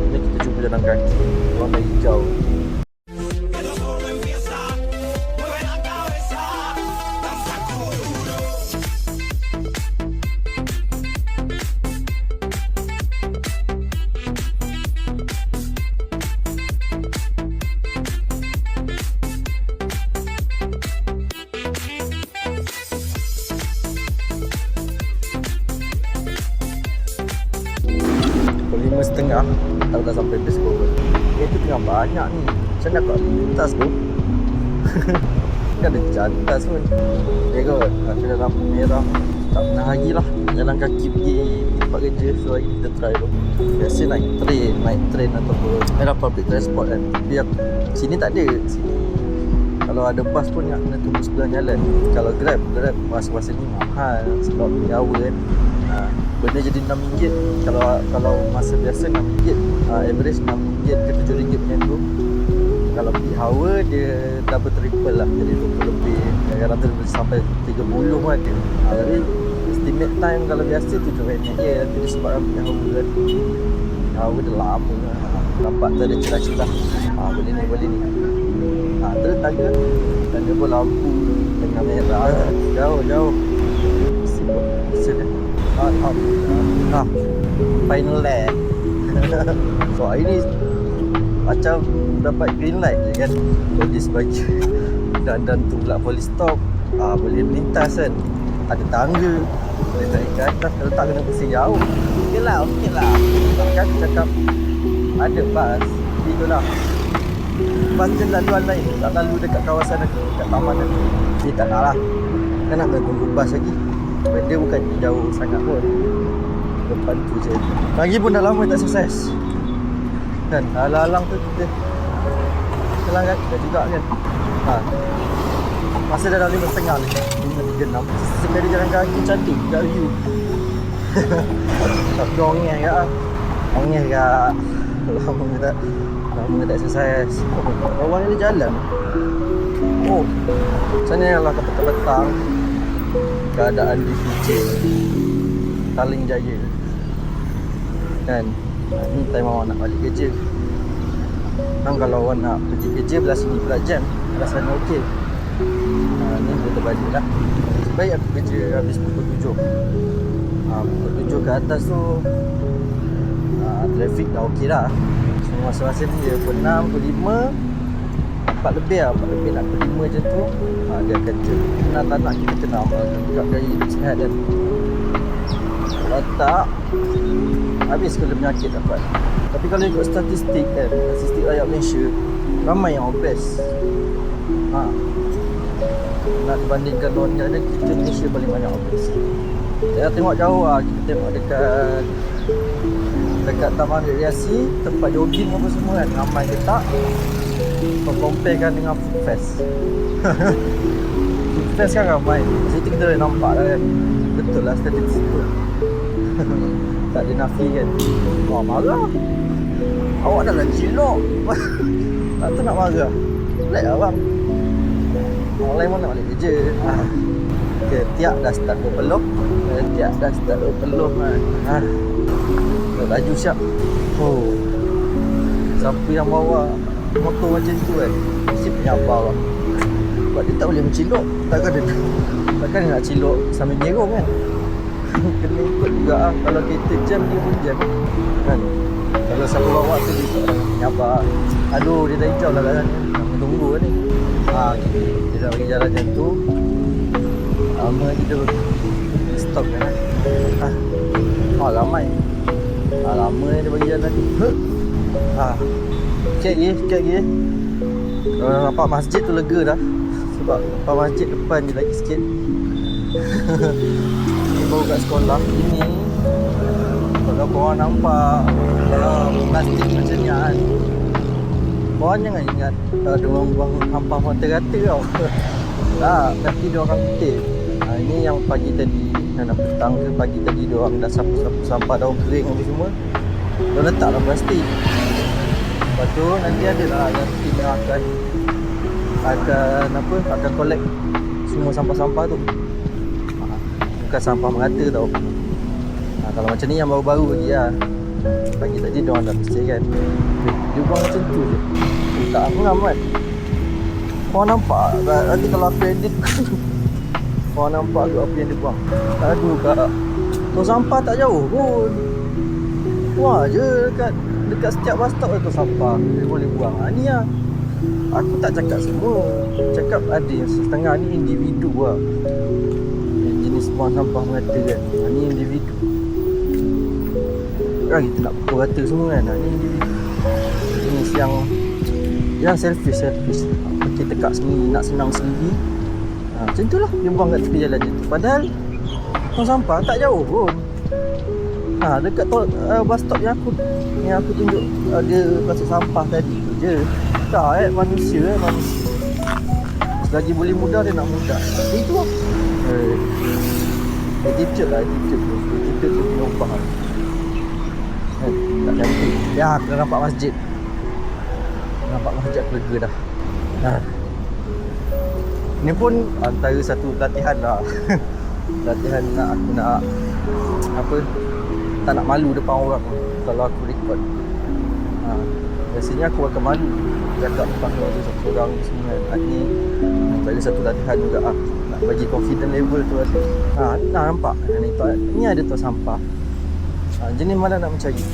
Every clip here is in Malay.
Ni kita cuba jalan kaki. Warna hijau. Pukul 5.30 tak dah sampai base pun. Itu tengah banyak ni. Macam nak kat lintas tu. Kan ada jantas pun. Dia kot kena lampu merah. Tak pernah lagi lah jalan kaki pergi tempat kerja. So hari kita try tu. Biasa naik train ataupun public transport kan. Tapi sini tak ada. Sini kalau ada bas pun nak kena tunggu sebelah jalan. Kalau Grab masa-masa ni mahal sebab nyawa kan. Benda jadi RM6. Kalau masa biasa RM6, average RM6 ke RM7 macam tu. Kalau pergi hawa dia double triple lah, jadi 20 lebih. Kadang-kadang tu sampai 30 pun ada. Jadi estimate time kalau biasa 7 minit je. Tapi disebabkan pergi hawa kan, hawa dia lama lah. Nampak tu ada celah-celah. Boleh ni terus tangga. Dan dia pun lampu tengah merah. Jauh Sini final lap. So hari ni macam dapat green light je kan. Polis bagi dan tu pula polis stop. Boleh melintas kan. Ada tangga, boleh naik ke atas. Kalau tak kena pusing jauh. Okey lah kan cakap ada bas. Itulah bas je laluan lain. Tak lalu dekat kawasan aku, dekat taman aku. Dia tak nak lah. Kan nak kena tunggu bas lagi. Dia bukan jauh sangat pun. Depan tu je. Pagi pun dah lama tak sukses. Kan halang-halang tu kita jalan kaki dah juga kan. Masa dah 5.30 ni 5.36. Sekali jalan kaki cantik juga view. Tak ongeh kat Ongeh kat Lama tak sukses. Bawah ni jalan. Macam ni lah kata petang keadaan di Fiji Taling Jaya kan. Ni time awak nak balik kerja kan. Kalau awak nak pergi kerja belah sini pula jam, belah sana okey. Ni kita balik lah. Baik aku kerja habis pukul 7. Pukul 7 ke atas tu trafik dah okey dah. Semua masa-masa ni dia pukul 6, pukul 5 4 lebih nak pukul 5 je tu. Dia akan kena tak nak kita kena amalkan juga gaya hidup sihat kan. Kalau tak habis kalau penyakit dapat. Tapi kalau ikut statistik kan, statistik rakyat Malaysia ramai yang obes. Nak dibandingkan luar negara, kita Malaysia paling banyak obes. Saya tengok jauh kita tengok dekat taman rekreasi, tempat jogging apa semua kan, ramai ke tak. Comparekan dengan Food Fest. Food Fest kan ramai. Situ kita dah nampak lah kan. Betul lah statistik tu. Tak ada nafi kan. Marah. Awak dah lah cilok. Tak tu nak marah. Like lah bang. Orang lain pun nak balik kerja. Tiap dah start berpeluh. Kan. Laju siap. Siapa yang bawa motor macam tu kan, mesti penyabar lah. Sebab dia tak boleh mencilok. Takkan dia nak cilok sambil nyerong kan. Kena ikut juga lah. Kalau kereta jam, dia pun jam kan. Kalau siapa bawa tu dia tak penyabar. Aduh, dia dah hijau lah jalan ni. Nak tunggu kan ni. Dia dah bagi jalan macam tu. Lama kita stop kan lah. Ramai. Lama dia bagi jalan ni. Sikit lagi. Kalau nampak masjid tu lega dah. Sebab nampak masjid depan je lagi sikit. Baru kat sekolah ini. Kalau korang nampak plastik macam ni kan, korang jangan ingat diorang buang hampah rata-rata tau. Tak, nanti diorang kutip. Ini yang pagi tadi, dan petang ke pagi tadi diorang dah sapu-sapu sampah daun kering apa semua. Diorang letak dalam plastik. Lepas tu nanti ada lah yang tim yang akan collect semua sampah-sampah tu. Bukan sampah merata tau. Kalau macam ni yang baru-baru lagi lah. Pagi tadi diorang dah mesej kan, dia buang macam tu je. Tak ngam kan. Korang nampak nanti kalau aku edit korang nampak tu apa yang dia buang. Aduh kak, tong sampah tak jauh pun. Wah je dekat setiap bus stop ada tong sampah. Dia boleh buang. Ni lah, aku tak cakap semua. Cakap ada yang setengah ni individu lah. Yang jenis buang sampah merata kan. Ni individu. Kan kita nak pukul rata semua kan. Ni individu. Jenis yang selfish. Kita tekak sendiri, nak senang sendiri. Macam tu lah dia buang kat tepi jalan je tu. Padahal tong sampah tak jauh pun. Dekat bus stop yang aku tunjuk dia pasal sampah tadi tu je. Tak manusia. Selagi boleh mudah dia nak mudah. Itu lah. Attitude tu dia ubah. Tak cantik. Ya, aku dah nampak masjid. Nampak masjid aku lega dah. Ni pun antara satu latihan lah. Latihan aku nak tak nak malu depan orang kalau aku record. Biasanya aku akan malu cakap depan orang seorang semua kan. Ni antara satu latihan juga nak bagi confident level tu ada. Nampak ni ada tong sampah. Jenis mana nak mencari.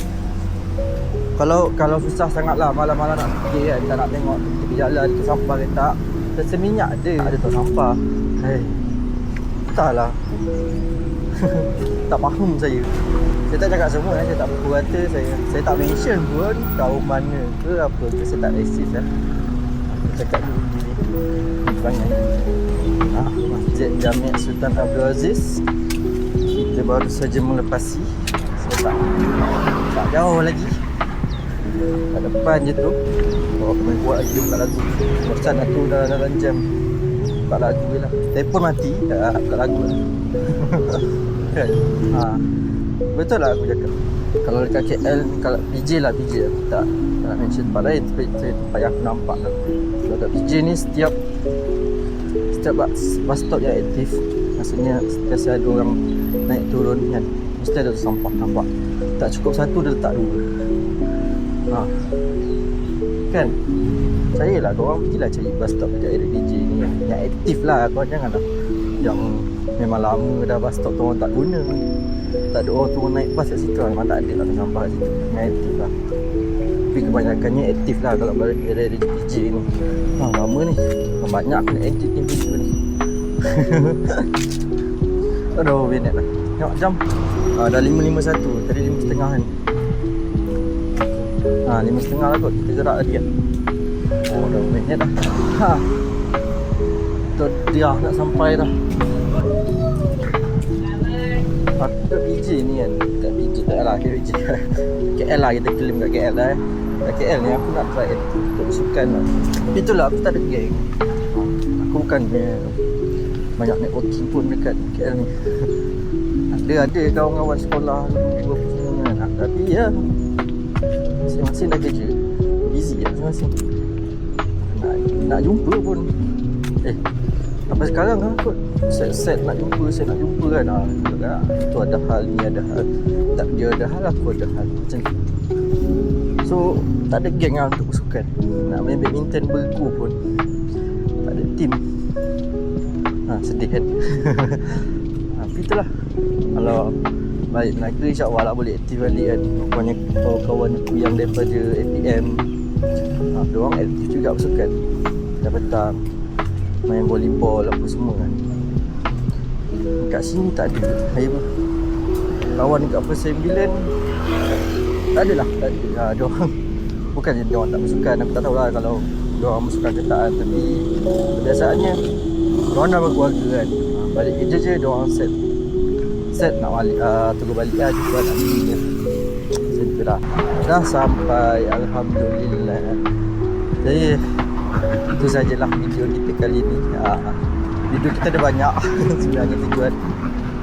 Kalau susah sangat lah, malam-malam nak pergi kan, tak nak tengok tepi jalan tong sampah ke tak. Terseminyak ada tong sampah. Entahlah. Tak faham saya. Saya tak cakap semua, saya tak pukul rata, saya tak mention pun kaum mana ke apa ke, saya tak racist lah. Aku cakap dulu ni perangai. Masjid Jami' Sultan Abdul Aziz. Kita baru saja melepasi. Saya tak jauh lagi. Kat depan je tu. Kalau aku main kuat lagi dia buka lagu. Bosan aku dah dalam jam. Buka lagu je lah. Telefon mati, buka lagu lah. Kan? Betul lah aku cakap. Kalau dekat KL, kalau PJ aku tak nak mention tempat lain. Tempat yang aku nampak lah. Kalau kat PJ ni setiap bus stop yang aktif, maksudnya setiap ada orang naik turun kan, mesti ada sampah nampak. Tak cukup satu, dia letak dua. Kan? Cairlah korang pergilah cari bus stop dekat area PJ ni yang aktif lah. Korang janganlah yang memang lama dah bus stop tu orang tak guna. Tak ada orang turun naik bas kat situ lah. Memang tak ada lah sampah kat situ. Yang aktif lah. Tapi kebanyakannya aktif lah kalau area PJ ni. Lama ni. Banyak aku nak edit ni video ni. Aduh, minit lah. Tengok jam. Dah 5.51. Tadi 5.30 kan. 5.30 lah kot. Kita gerak lagi kan. Dah minit dah. Tu dia nak sampai dah. Aku kat PJ ni kan. Kat PJ tak lah. KL lah, kita claim kat KL lah. Kat KL ni aku nak try untuk sukan lah. Itulah aku tak ada geng. Aku bukan banyak networking pun dekat KL ni. Ada kawan-kawan sekolah dulu semua kan. Tapi ya, masing-masing dah kerja. Busy lah masing-masing. Nak jumpa pun sampai sekarang lah kot set nak jumpa kan. Tu ada hal, ni ada hal. Tak, dia ada hal, aku ada hal. Macam tu. So tak ada geng lah untuk bersukan. Nak main badminton bergu pun tak ada team. Sedih kan. Tapi itulah, kalau balik negeri insyaAllah lah boleh aktif balik kan. Banyak kawan-kawan aku yang daripada APM, diorang aktif juga bersukan. Dah petang main volleyball apa semua kan. Kat sini tak ada. Kawan dekat Persembilan tak adalah. Diorang bukannya diorang tak bersukan. Aku tak tahulah kalau diorang bersukan ke tak. Tapi kebiasaannya diorang dah berkeluarga kan. Balik kerja je diorang set nak balik, tunggu balik lah jumpa nak bini. Macam tu lah. Dah sampai, alhamdulillah. Jadi itu sajalah video kita kali ni. Video kita ada banyak. Sebenarnya tujuan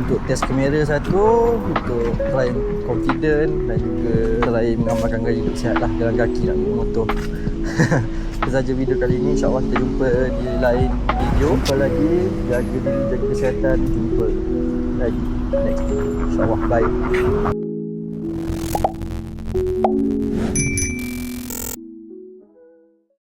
untuk test kamera satu, untuk try confident dan juga try mengamalkan gaya hidup sihat lah, jalan kaki nak guna motor. Itu saja video kali ni. InsyaAllah kita jumpa di lain video. Apa lagi, jaga diri, jaga kesihatan. Jumpa lagi next video. InsyaAllah, bye.